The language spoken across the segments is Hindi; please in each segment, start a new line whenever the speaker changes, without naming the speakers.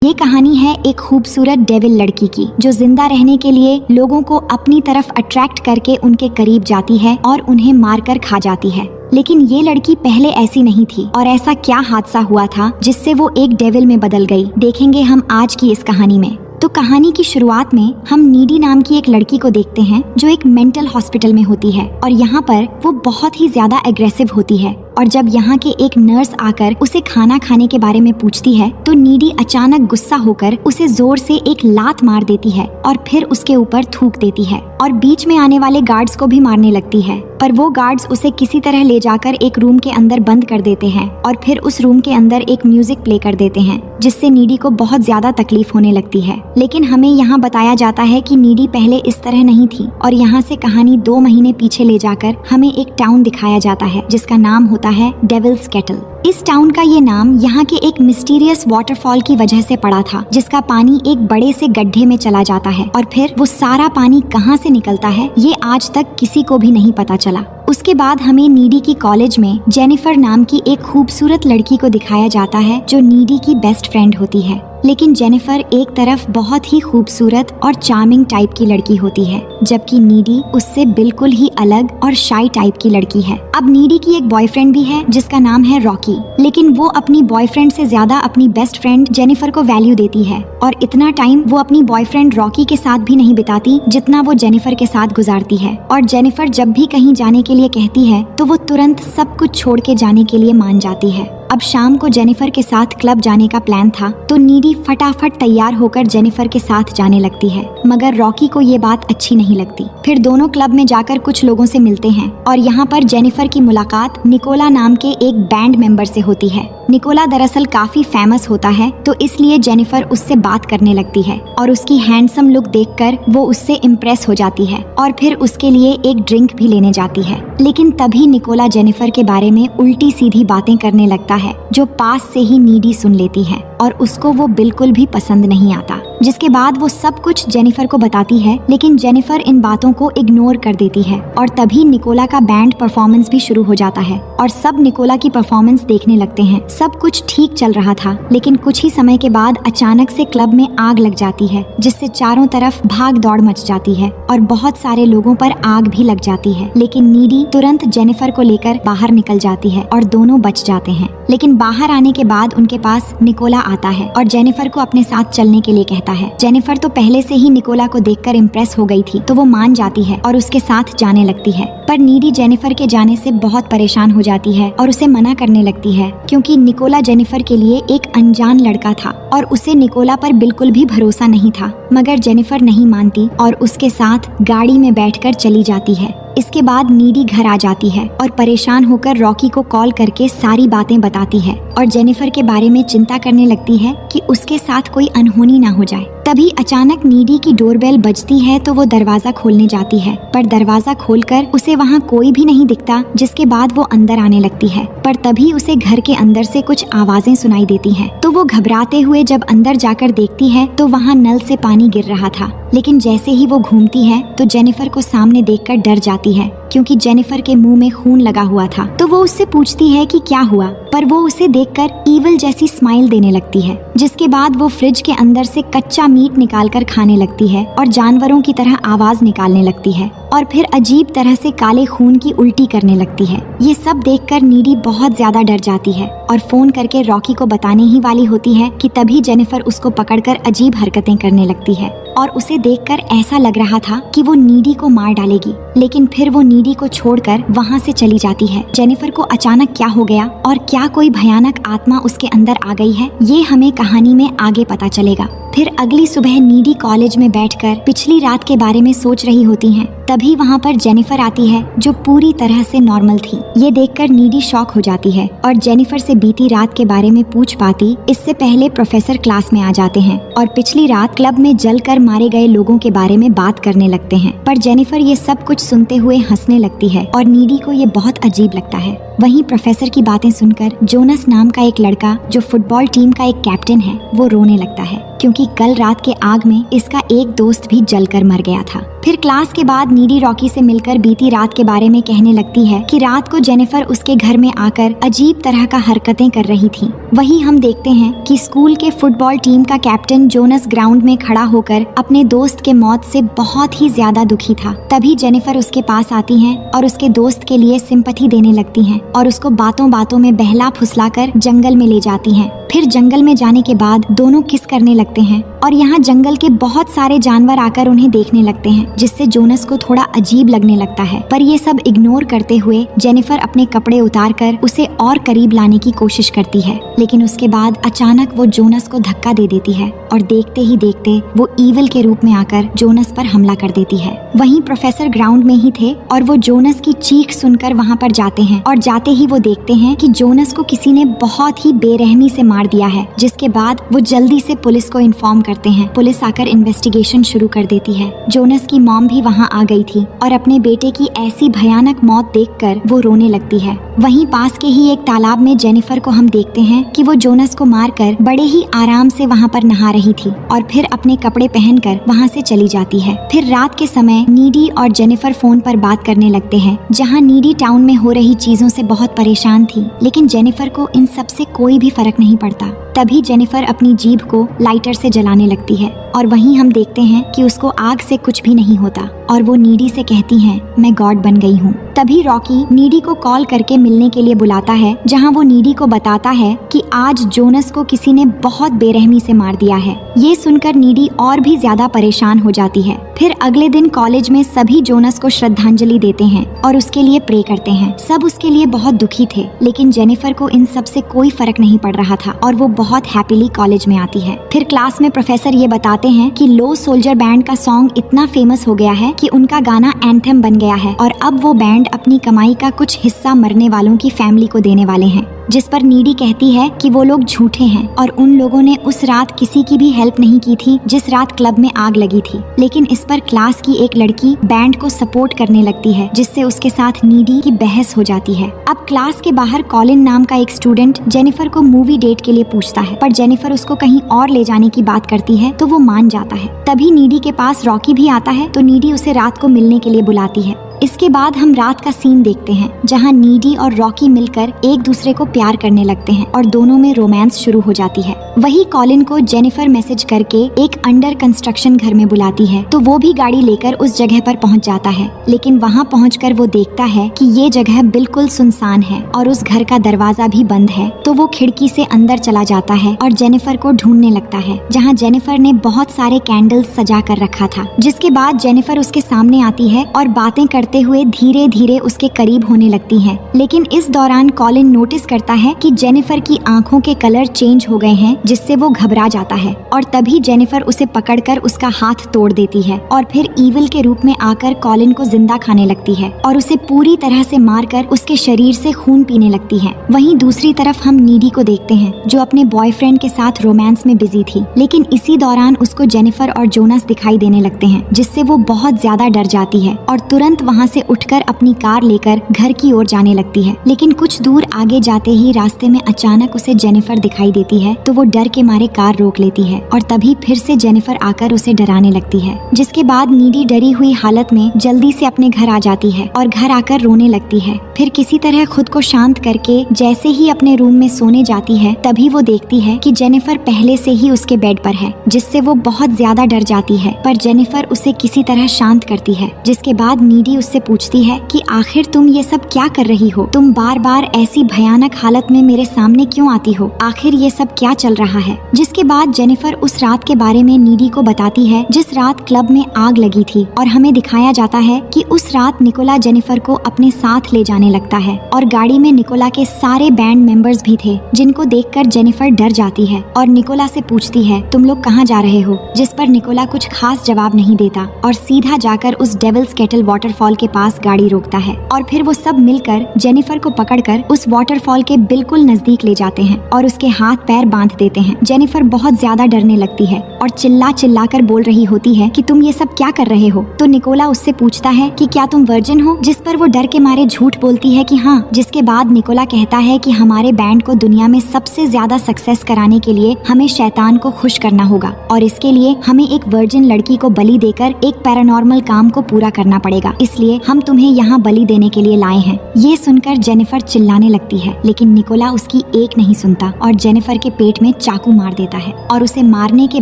ये कहानी है एक खूबसूरत डेविल लड़की की जो जिंदा रहने के लिए लोगों को अपनी तरफ अट्रैक्ट करके उनके करीब जाती है और उन्हें मारकर खा जाती है। लेकिन ये लड़की पहले ऐसी नहीं थी और ऐसा क्या हादसा हुआ था जिससे वो एक डेविल में बदल गई, देखेंगे हम आज की इस कहानी में। तो कहानी की शुरुआत में हम नीडी नाम की एक लड़की को देखते हैं जो एक मेंटल हॉस्पिटल में होती है और यहाँ पर वो बहुत ही ज्यादा एग्रेसिव होती है। और जब यहाँ के एक नर्स आकर उसे खाना खाने के बारे में पूछती है तो नीडी अचानक गुस्सा होकर उसे जोर से एक लात मार देती है और फिर उसके ऊपर थूक देती है और बीच में आने वाले गार्ड्स को भी मारने लगती है। पर वो गार्ड्स उसे किसी तरह ले जाकर एक रूम के अंदर बंद कर देते हैं और फिर उस रूम के अंदर एक म्यूजिक प्ले कर देते हैं जिससे नीडी को बहुत ज्यादा तकलीफ होने लगती है। लेकिन हमें यहाँ बताया जाता है कि नीडी पहले इस तरह नहीं थी और यहाँ से कहानी 2 महीने पीछे ले जाकर हमें एक टाउन दिखाया जाता है जिसका नाम होता है डेविल्स केटल। इस टाउन का ये नाम यहाँ के एक मिस्टीरियस वाटरफॉल की वजह से पड़ा था जिसका पानी एक बड़े से गड्ढे में चला जाता है और फिर वो सारा पानी कहाँ से निकलता है ये आज तक किसी को भी नहीं पता चला। उसके बाद हमें नीडी की कॉलेज में जेनिफर नाम की एक खूबसूरत लड़की को दिखाया जाता है जो नीडी की बेस्ट फ्रेंड होती है। लेकिन जेनिफर एक तरफ बहुत ही खूबसूरत और चार्मिंग टाइप की लड़की होती है जबकि नीडी उससे बिल्कुल ही अलग और शाई टाइप की लड़की है। अब नीडी की एक बॉयफ्रेंड भी है जिसका नाम है रॉकी, लेकिन वो अपनी बॉयफ्रेंड से ज्यादा अपनी बेस्ट फ्रेंड जेनिफर को वैल्यू देती है और इतना टाइम वो अपनी बॉयफ्रेंड रॉकी के साथ भी नहीं बिताती जितना वो जेनिफर के साथ गुजारती है। और जेनिफर जब भी कहीं जाने के लिए कहती है तो वो तुरंत सब कुछ छोड़ के जाने के लिए मान जाती है। अब शाम को जेनिफर के साथ क्लब जाने का प्लान था तो नीडी फटाफट तैयार होकर जेनिफर के साथ जाने लगती है, मगर रॉकी को ये बात अच्छी नहीं लगती। फिर दोनों क्लब में जाकर कुछ लोगों से मिलते हैं और यहाँ पर जेनिफर की मुलाकात निकोला नाम के एक बैंड मेंबर से होती है। निकोला दरअसल काफी फेमस होता है तो इसलिए जेनिफर उससे बात करने लगती है और उसकी हैंडसम लुक देखकर वो उससे इम्प्रेस हो जाती है और फिर उसके लिए एक ड्रिंक भी लेने जाती है। लेकिन तभी निकोला जेनिफर के बारे में उल्टी सीधी बातें करने लगता है जो पास से ही नीडी सुन लेती है और उसको वो बिल्कुल भी पसंद नहीं आता। जिसके बाद वो सब कुछ जेनिफर को बताती है लेकिन जेनिफर इन बातों को इग्नोर कर देती है और तभी निकोला का बैंड परफॉर्मेंस भी शुरू हो जाता है और सब निकोला की परफॉर्मेंस देखने लगते हैं। सब कुछ ठीक चल रहा था लेकिन कुछ ही समय के बाद अचानक से क्लब में आग लग जाती है जिससे चारों तरफ भाग दौड़ मच जाती है और बहुत सारे लोगों पर आग भी लग जाती है। लेकिन नीडी तुरंत जेनिफर को लेकर बाहर निकल जाती है और दोनों बच जाते हैं। लेकिन बाहर आने के बाद उनके पास निकोला आता है और जेनिफर को अपने साथ चलने के लिए कहता है। जेनिफर तो पहले से ही निकोला को देखकर इम्प्रेस हो गई थी तो वो मान जाती है और उसके साथ जाने लगती है। पर नीडी जेनिफर के जाने से बहुत परेशान हो जाती है और उसे मना करने लगती है क्योंकि निकोला जेनिफर के लिए एक अनजान लड़का था और उसे निकोला पर बिल्कुल भी भरोसा नहीं था। मगर जेनिफर नहीं मानती और उसके साथ गाड़ी में बैठकर चली जाती है। इसके बाद नीडी घर आ जाती है और परेशान होकर रॉकी को कॉल करके सारी बातें बताती है और जेनिफर के बारे में चिंता करने लगती है कि उसके साथ कोई अनहोनी ना हो जाए। तभी अचानक नीडी की डोरबेल बजती है तो वो दरवाजा खोलने जाती है पर दरवाजा खोलकर उसे वहाँ कोई भी नहीं दिखता। जिसके बाद वो अंदर आने लगती है पर तभी उसे घर के अंदर से कुछ आवाजें सुनाई देती हैं। तो वो घबराते हुए जब अंदर जाकर देखती है तो वहाँ नल से पानी गिर रहा था। लेकिन जैसे ही वो घूमती है तो जेनिफर को सामने देखकर डर जाती है क्योंकि जेनिफर के मुंह में खून लगा हुआ था। तो वो उससे पूछती है कि क्या हुआ, पर वो उसे देखकर ईविल जैसी स्माइल देने लगती है। जिसके बाद वो फ्रिज के अंदर से कच्चा मीट निकालकर खाने लगती है और जानवरों की तरह आवाज निकालने लगती है और फिर अजीब तरह से काले खून की उल्टी करने लगती है। ये सब देखकर नीडी बहुत ज्यादा डर जाती है और फोन करके रॉकी को बताने ही वाली होती है कि तभी जेनिफर उसको पकड़कर अजीब हरकतें करने लगती है और उसे देखकर ऐसा लग रहा था कि वो नीडी को मार डालेगी। लेकिन फिर वो नीडी को छोड़कर वहाँ से चली जाती है। जेनिफर को अचानक क्या हो गया और क्या कोई भयानक आत्मा उसके अंदर आ गई है ये हमें कहानी में आगे पता चलेगा। फिर अगली सुबह नीडी कॉलेज में बैठकर पिछली रात के बारे में सोच रही होती हैं। तभी वहाँ पर जेनिफर आती है जो पूरी तरह से नॉर्मल थी। ये देखकर नीडी शॉक हो जाती है और जेनिफर से बीती रात के बारे में पूछ पाती इससे पहले प्रोफेसर क्लास में आ जाते हैं और पिछली रात क्लब में जलकर मारे गए लोगों के बारे में बात करने लगते हैं। पर जेनिफर ये सब कुछ सुनते हुए हंसने लगती है और नीडी को ये बहुत अजीब लगता है। वहीं प्रोफेसर की बातें सुनकर जोनस नाम का एक लड़का जो फुटबॉल टीम का एक कैप्टन है वो रोने लगता है क्योंकि कल रात के आग में इसका एक दोस्त भी जलकर मर गया था। फिर क्लास के बाद नीडी रॉकी से मिलकर बीती रात के बारे में कहने लगती है कि रात को जेनिफर उसके घर में आकर अजीब तरह का हरकतें कर रही थी। वही हम देखते हैं कि स्कूल के फुटबॉल टीम का कैप्टन जोनस ग्राउंड में खड़ा होकर अपने दोस्त के मौत से बहुत ही ज्यादा दुखी था। तभी जेनिफर उसके पास आती है और उसके दोस्त के लिए सिंपैथी देने लगती है और उसको बातों बातों में बहला फुसलाकर जंगल में ले जाती हैं। फिर जंगल में जाने के बाद दोनों किस करने लगते हैं और यहाँ जंगल के बहुत सारे जानवर आकर उन्हें देखने लगते हैं, जिससे जोनस को थोड़ा अजीब लगने लगता है। पर ये सब इग्नोर करते हुए जेनिफर अपने कपड़े उतारकर उसे और करीब लाने की कोशिश करती है, लेकिन उसके बाद अचानक वो जोनस को धक्का दे देती है और देखते ही देखते वो ईविल के रूप में आकर जोनस पर हमला कर देती है। वहीं प्रोफेसर ग्राउंड में ही थे और वो जोनस की चीख सुनकर वहाँ पर जाते हैं और जाते ही वो देखते हैं कि जोनस को किसी ने बहुत ही बेरहमी से मार दिया है, जिसके बाद वो जल्दी से पुलिस को इन्फॉर्म करते हैं। पुलिस आकर इन्वेस्टिगेशन शुरू कर देती है। जोनस की मॉम भी वहाँ आ गई थी और अपने बेटे की ऐसी भयानक मौत देखकर वो रोने लगती है। वहीं पास के ही एक तालाब में जेनिफर को हम देखते हैं कि वो जोनस को मारकर बड़े ही आराम से वहाँ पर नहा रही थी और फिर अपने कपड़े पहनकर वहाँ से चली जाती है। फिर रात के समय नीडी और जेनिफर फोन पर बात करने लगते हैं, जहाँ नीडी टाउन में हो रही चीजों से बहुत परेशान थी, लेकिन जेनिफर को इन सब से कोई भी फर्क नहीं पड़ता। तभी जेनिफर अपनी जीभ को लाइटर से जलाने लगती है और वहीं हम देखते हैं कि उसको आग से कुछ भी नहीं होता और वो नीडी से कहती है, मैं गॉड बन गई हूँ। तभी रॉकी नीडी को कॉल करके मिलने के लिए बुलाता है, जहाँ वो नीडी को बताता है कि आज जोनस को किसी ने बहुत बेरहमी से मार दिया है। ये सुनकर नीडी और भी ज्यादा परेशान हो जाती है। फिर अगले दिन कॉलेज में सभी जोनस को श्रद्धांजलि देते हैं और उसके लिए प्रे करते हैं। सब उसके लिए बहुत दुखी थे, लेकिन जेनिफर को इन सब से कोई फर्क नहीं पड़ रहा था और वो बहुत हैप्पीली कॉलेज में आती है। फिर क्लास में प्रोफेसर ये बताते हैं कि लो सोल्जर बैंड का सॉन्ग इतना फेमस हो गया है कि उनका गाना एंथम बन गया है और अब वो बैंड अपनी कमाई का कुछ हिस्सा मरने वालों की फैमिली को देने वाले हैं। जिस पर नीडी कहती है कि वो लोग झूठे हैं और उन लोगों ने उस रात किसी की भी हेल्प नहीं की थी जिस रात क्लब में आग लगी थी। लेकिन इस पर क्लास की एक लड़की बैंड को सपोर्ट करने लगती है, जिससे उसके साथ नीडी की बहस हो जाती है। अब क्लास के बाहर कॉलिन नाम का एक स्टूडेंट जेनिफर को मूवी डेट के लिए पूछता है, पर जेनिफर उसको कहीं और ले जाने की बात करती है तो वो मान जाता है। तभी नीडी के पास रॉकी भी आता है तो नीडी उसे रात को मिलने के लिए बुलाती है। इसके बाद हम रात का सीन देखते हैं, जहां नीडी और रॉकी मिलकर एक दूसरे को प्यार करने लगते हैं और दोनों में रोमांस शुरू हो जाती है। वही कॉलिन को जेनिफर मैसेज करके एक अंडर कंस्ट्रक्शन घर में बुलाती है, तो वो भी गाड़ी लेकर उस जगह पर पहुंच जाता है। लेकिन वहां पहुंचकर वो देखता है कि ये जगह बिल्कुल सुनसान है और उस घर का दरवाजा भी बंद है। तो वो खिड़की से अंदर चला जाता है और जेनिफर को ढूंढने लगता है, जहाँ जेनिफर ने बहुत सारे कैंडल्स सजा कर रखा था। जिसके बाद जेनिफर उसके सामने आती है और बातें करते हुए धीरे धीरे उसके करीब होने लगती है। लेकिन इस दौरान कॉलिन नोटिस करता है कि जेनिफर की आंखों के कलर चेंज हो गए हैं, जिससे वो घबरा जाता है और तभी जेनिफर उसे पकड़कर उसका हाथ तोड़ देती है और फिर ईविल के रूप में आकर कॉलिन को जिंदा खाने लगती है और उसे पूरी तरह से मारकर उसके शरीर से खून पीने लगती है। वहीं दूसरी तरफ हम नीडी को देखते हैं, जो अपने बॉयफ्रेंड के साथ रोमांस में बिजी थी। लेकिन इसी दौरान उसको जेनिफर और जोनस दिखाई देने लगते हैं, जिससे वो बहुत ज्यादा डर जाती है और तुरंत वहाँ से उठकर अपनी कार लेकर घर की ओर जाने लगती है। लेकिन कुछ दूर आगे जाते ही रास्ते में अचानक उसे जेनिफर दिखाई देती है, तो वो डर के मारे कार रोक लेती है और तभी फिर से जेनिफर आकर उसे डराने लगती है। जिसके बाद नीडी डरी हुई हालत में जल्दी से अपने घर आ जाती है और घर आकर रोने लगती है। फिर किसी तरह खुद को शांत करके जैसे ही अपने रूम में सोने जाती है, तभी वो देखती है कि जेनिफर पहले से ही उसके बेड पर है, जिससे वो बहुत ज्यादा डर जाती है। पर जेनिफर उसे किसी तरह शांत करती है। जिसके बाद नीडी उससे पूछती है कि आखिर तुम ये सब क्या कर रही हो? तुम बार बार ऐसी भयानक हालत में मेरे सामने क्यों आती हो? आखिर ये सब क्या चल रहा है? जिसके बाद जेनिफर उस रात के बारे में नीडी को बताती है जिस रात क्लब में आग लगी थी और हमें दिखाया जाता है कि उस रात निकोला जेनिफर को अपने साथ ले जाने लगता है और गाड़ी में निकोला के सारे बैंड मेंबर्स भी थे, जिनको देखकर जेनिफर डर जाती है और निकोला से पूछती है, तुम लोग कहाँ जा रहे हो? जिस पर निकोला कुछ खास जवाब नहीं देता और सीधा जाकर उस डेविल्स केटल वाटरफॉल के पास गाड़ी रोकता है और फिर वो सब मिलकर जेनिफर को पकड़कर उस वाटरफॉल के बिल्कुल नजदीक ले जाते हैं और उसके हाथ पैर बांध देते हैं। जेनिफर बहुत ज्यादा डरने लगती है और चिल्ला चिल्ला कर बोल रही होती है कि तुम ये सब क्या कर रहे हो। तो निकोला उससे पूछता है कि क्या तुम वर्जिन हो, जिस पर वो डर के मारे झूठ बोलती है कि हाँ। जिसके बाद निकोला कहता है कि हमारे बैंड को दुनिया में सबसे ज्यादा सक्सेस कराने के लिए हमें शैतान को खुश करना होगा और इसके लिए हमें एक वर्जिन लड़की को बलि देकर एक पैरानॉर्मल काम को पूरा करना पड़ेगा, इसलिए हम तुम्हें यहाँ बलि देने के लिए लाए हैं। ये सुनकर जेनिफर चिल्लाने लगती है, लेकिन निकोला उसकी एक नहीं सुनता और जेनिफर के पेट में चाकू मार देता है और उसे मारने के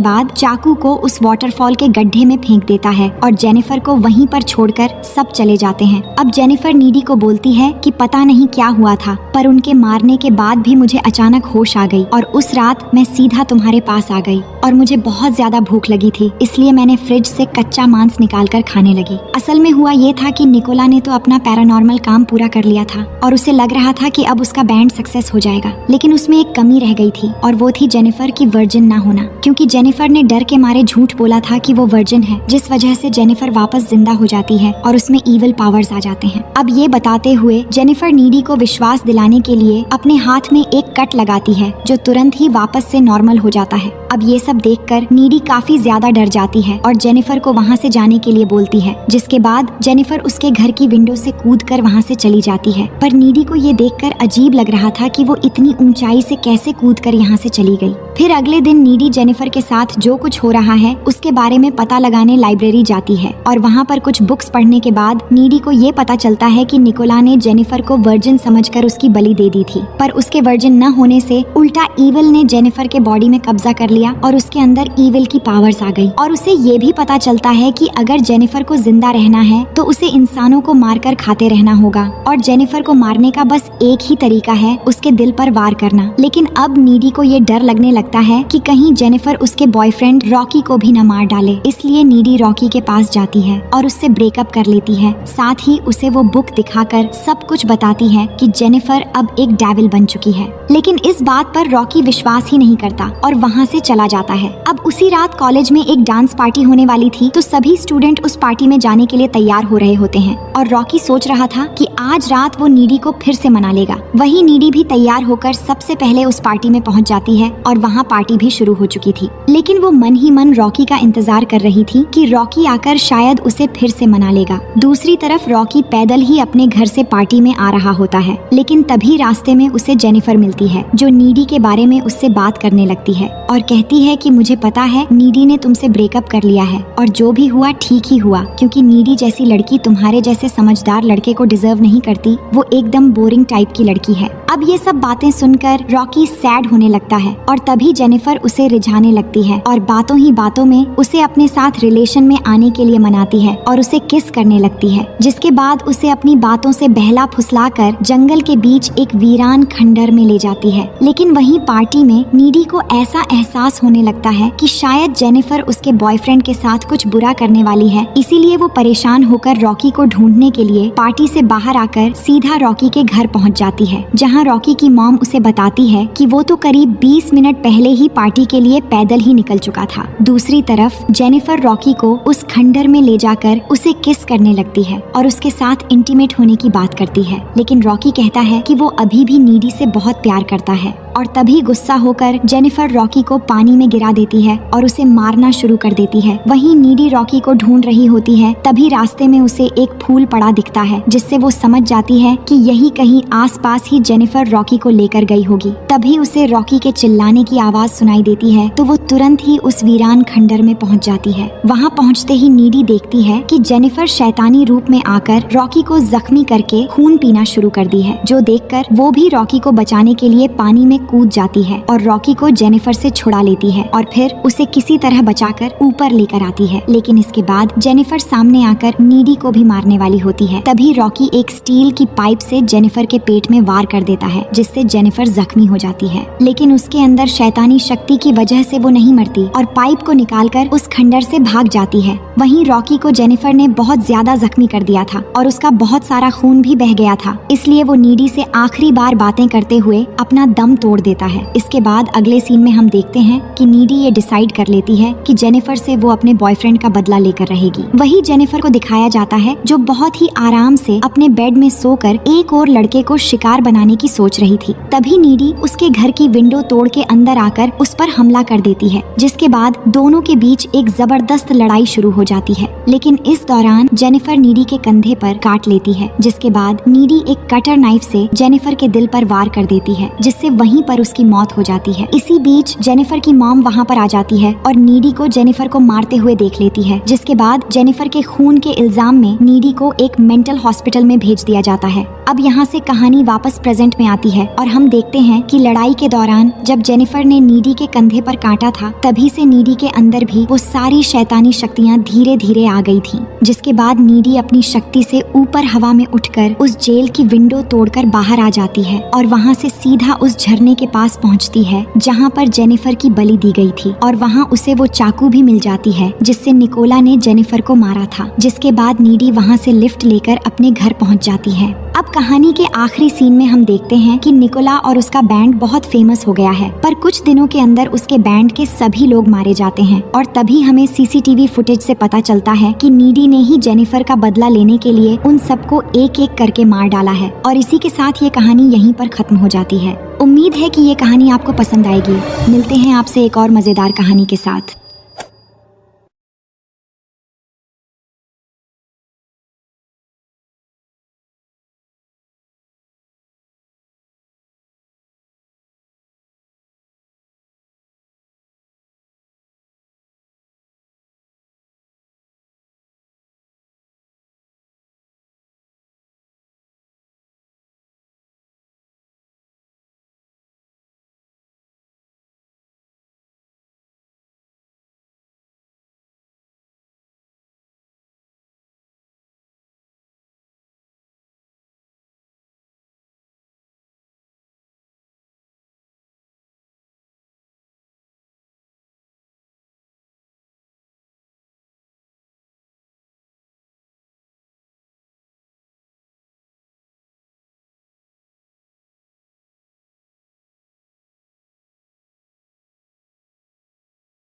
बाद चाकू को उस वाटरफॉल के गड्ढे में फेंक देता है और जेनिफर को वहीं पर छोड़कर सब चले जाते हैं। अब जेनिफर नीडी को बोलती है कि पता नहीं क्या हुआ था, पर उनके मारने के बाद भी मुझे अचानक होश आ गई और उस रात मैं सीधा तुम्हारे पास आ गई और मुझे बहुत ज्यादा भूख लगी थी, इसलिए मैंने फ्रिज से कच्चा मांस निकालकर खाने लगी। असल में हुआ ये था कि निकोला ने तो अपना पैरानॉर्मल काम पूरा कर लिया था और उसे लग रहा था कि अब उसका बैंड सक्सेस हो जाएगा, लेकिन उसमें एक कमी रह गई थी और वो थी जेनिफर की वर्जिन ना होना, क्योंकि जेनिफर ने डर के मारे झूठ बोला था कि वो वर्जिन है, जिस वजह से जेनिफर वापस जिंदा हो जाती है और उसमें ईविल पावर्स आ जाते हैं। अब ये बताते हुए जेनिफर नीडी को विश्वास दिलाने के लिए अपने हाथ में एक कट लगाती है जो तुरंत ही वापस से नॉर्मल हो जाता है। अब ये सब देखकर नीडी काफी ज्यादा डर जाती है और जेनिफर को वहाँ से जाने के लिए बोलती है, जिसके बाद जेनिफर उसके घर की विंडो से कूदकर वहाँ से चली जाती है। पर नीडी को ये देखकर अजीब लग रहा था कि वो इतनी ऊंचाई से कैसे कूदकर यहाँ से चली गई। फिर अगले दिन नीडी जेनिफर के साथ जो कुछ हो रहा है उसके बारे में पता लगाने लाइब्रेरी जाती है और वहाँ पर कुछ बुक्स पढ़ने के बाद नीडी को ये पता चलता है कि निकोला ने जेनिफर को वर्जिन समझकर उसकी बलि दे दी थी, पर उसके वर्जिन न होने से उल्टा ईविल ने जेनिफर के बॉडी में कब्जा कर लिया और उसके अंदर ईविल की पावर्स आ गई। और उसे ये भी पता चलता है कि अगर जेनिफर को जिंदा रहना है तो उसे इंसानों को मारकर खाते रहना होगा और जेनिफर को मारने का बस एक ही तरीका है, उसके दिल पर वार करना। लेकिन अब नीडी को ये डर लगने लगता है कि कहीं जेनिफर उसके बॉयफ्रेंड रॉकी को भी न मार डाले, इसलिए नीडी रॉकी के पास जाती है और उससे ब्रेकअप कर लेती है। साथ ही उसे वो बुक दिखाकर सब कुछ बताती है कि जेनिफर अब एक डेविल बन चुकी है, लेकिन इस बात पर रॉकी विश्वास ही नहीं करता और वहाँ से चला जाता है। अब उसी रात कॉलेज में एक डांस पार्टी होने वाली थी, तो सभी स्टूडेंट उस पार्टी में जाने के लिए तैयार हो रहे होते हैं और रॉकी सोच रहा था कि आज रात वो नीडी को फिर से मना लेगा। वहीं नीडी भी तैयार होकर सबसे पहले उस पार्टी में पहुंच जाती है और वहाँ पार्टी भी शुरू हो चुकी थी, लेकिन वो मन ही मन रॉकी का इंतजार कर रही थी कि रॉकी आकर शायद उसे फिर से मना लेगा। दूसरी तरफ रॉकी पैदल ही अपने घर से पार्टी में आ रहा होता है, लेकिन तभी रास्ते में उसे जेनिफर मिलती है जो नीडी के बारे में उससे बात करने लगती है और कहती है कि मुझे पता है नीडी ने तुमसे ब्रेकअप कर लिया है और जो भी हुआ ठीक ही हुआ, क्योंकि नीडी जैसी लड़की तुम्हारे जैसे समझदार लड़के को डिजर्व नहीं करती, वो एकदम बोरिंग टाइप की लड़की है। अब ये सब बातें सुनकर रॉकी सैड होने लगता है और तभी जेनिफर उसे रिझाने लगती है और बातों ही बातों में उसे अपने साथ रिलेशन में आने के लिए मनाती है और उसे किस करने लगती है, जिसके बाद उसे अपनी बातों से बहला फुसलाकर जंगल के बीच एक वीरान खंडर में ले जाती है। लेकिन वहीं पार्टी में नीडी को ऐसा एहसास होने लगता है कि शायद जेनिफर उसके बॉयफ्रेंड के साथ कुछ बुरा करने वाली है, इसीलिए वो परेशान होकर रॉकी को ढूंढने के लिए पार्टी से बाहर आकर सीधा रॉकी के घर पहुंच जाती है, जहां रॉकी की मॉम उसे बताती है कि वो तो करीब 20 मिनट पहले ही पार्टी के लिए पैदल ही निकल चुका था। दूसरी तरफ जेनिफर रॉकी को उस खंडर में ले जाकर उसे किस करने लगती है और उसके साथ इंटीमेट होने की बात करती है, लेकिन रॉकी कहता है कि वो अभी भी नीडी से बहुत प्यार करता है और तभी गुस्सा होकर जेनिफर रॉकी को पानी में गिरा देती है और उसे मारना शुरू कर देती है। वहीं नीडी रॉकी को ढूंढ रही होती है, तभी रास्ते में उसे एक फूल पड़ा दिखता है, जिससे वो समझ जाती है कि यही कहीं आसपास ही जेनिफर रॉकी को लेकर गई होगी। तभी उसे रॉकी के चिल्लाने की आवाज सुनाई देती है, तो वो तुरंत ही उस वीरान खंडर में पहुंच जाती है। वहां पहुंचते ही नीडी देखती है कि जेनिफर शैतानी रूप में आकर रॉकी को जख्मी करके खून पीना शुरू कर दी है, जो देखकर वो भी रॉकी को बचाने के लिए पानी में कूद जाती है और रॉकी को जेनिफर से छुड़ा लेती है और फिर उसे किसी तरह बचाकर ऊपर लेकर आती है। लेकिन इसके बाद जेनिफर सामने आकर नीडी को भी मारने वाली होती है। तभी रॉकी एक स्टील की पाइप से जेनिफर के पेट में वार कर देता है, जिससे जेनिफर जख्मी हो जाती है, लेकिन उसके अंदर शैतानी शक्ति की वजह से वो नहीं मरती और पाइप को निकालकर उस खंडर से भाग जाती है। वहीं रॉकी को जेनिफर ने बहुत ज्यादा जख्मी कर दिया था और उसका बहुत सारा खून भी बह गया था, इसलिए वो नीडी से आखिरी बार बातें करते हुए अपना दम तोड़ तोड़ देता है। इसके बाद अगले सीन में हम देखते हैं कि नीडी ये डिसाइड कर लेती है कि जेनिफर से वो अपने बॉयफ्रेंड का बदला लेकर रहेगी। वही जेनिफर को दिखाया जाता है जो बहुत ही आराम से अपने बेड में सोकर एक और लड़के को शिकार बनाने की सोच रही थी। तभी नीडी उसके घर की विंडो तोड़ के अंदर आकर उस पर हमला कर देती है, जिसके बाद दोनों के बीच एक जबरदस्त लड़ाई शुरू हो जाती है। लेकिन इस दौरान जेनिफर नीडी के कंधे पर काट लेती है, जिसके बाद नीडी एक कटर नाइफ से जेनिफर के दिल पर वार कर देती है, जिससे वहीं पर उसकी मौत हो जाती है। इसी बीच जेनिफर की मॉम वहाँ पर आ जाती है और नीडी को जेनिफर को मारते हुए देख लेती है, जिसके बाद जेनिफर के खून के इल्जाम में नीडी को एक मेंटल हॉस्पिटल में भेज दिया जाता है। अब यहाँ से कहानी वापस प्रेजेंट में आती है और हम देखते हैं कि लड़ाई के दौरान जब जेनिफर ने नीडी के कंधे पर काटा था, तभी से नीडी के अंदर भी वो सारी शैतानी शक्तियाँ धीरे धीरे आ गई थी, जिसके बाद नीडी अपनी शक्ति से ऊपर हवा में उठकर उस जेल की विंडो तोड़कर बाहर आ जाती है और वहाँ से सीधा उस झरने के पास पहुँचती है जहाँ पर जेनिफर की बलि दी गई थी, और वहाँ उसे वो चाकू भी मिल जाती है जिससे निकोला ने जेनिफर को मारा था। जिसके बाद नीडी वहाँ से लिफ्ट लेकर अपने घर पहुँच जाती है। अब कहानी के आखिरी सीन में हम देखते हैं कि निकोला और उसका बैंड बहुत फेमस हो गया है, पर कुछ दिनों के अंदर उसके बैंड के सभी लोग मारे जाते हैं और तभी हमें सीसीटीवी फुटेज से पता चलता है कि नीडी ने ही जेनिफर का बदला लेने के लिए उन सबको एक एक करके मार डाला है। और इसी के साथ ये कहानी यहीं पर खत्म हो जाती है। उम्मीद है कि ये कहानी आपको पसंद आएगी। मिलते हैं आपसे एक और मजेदार कहानी के साथ।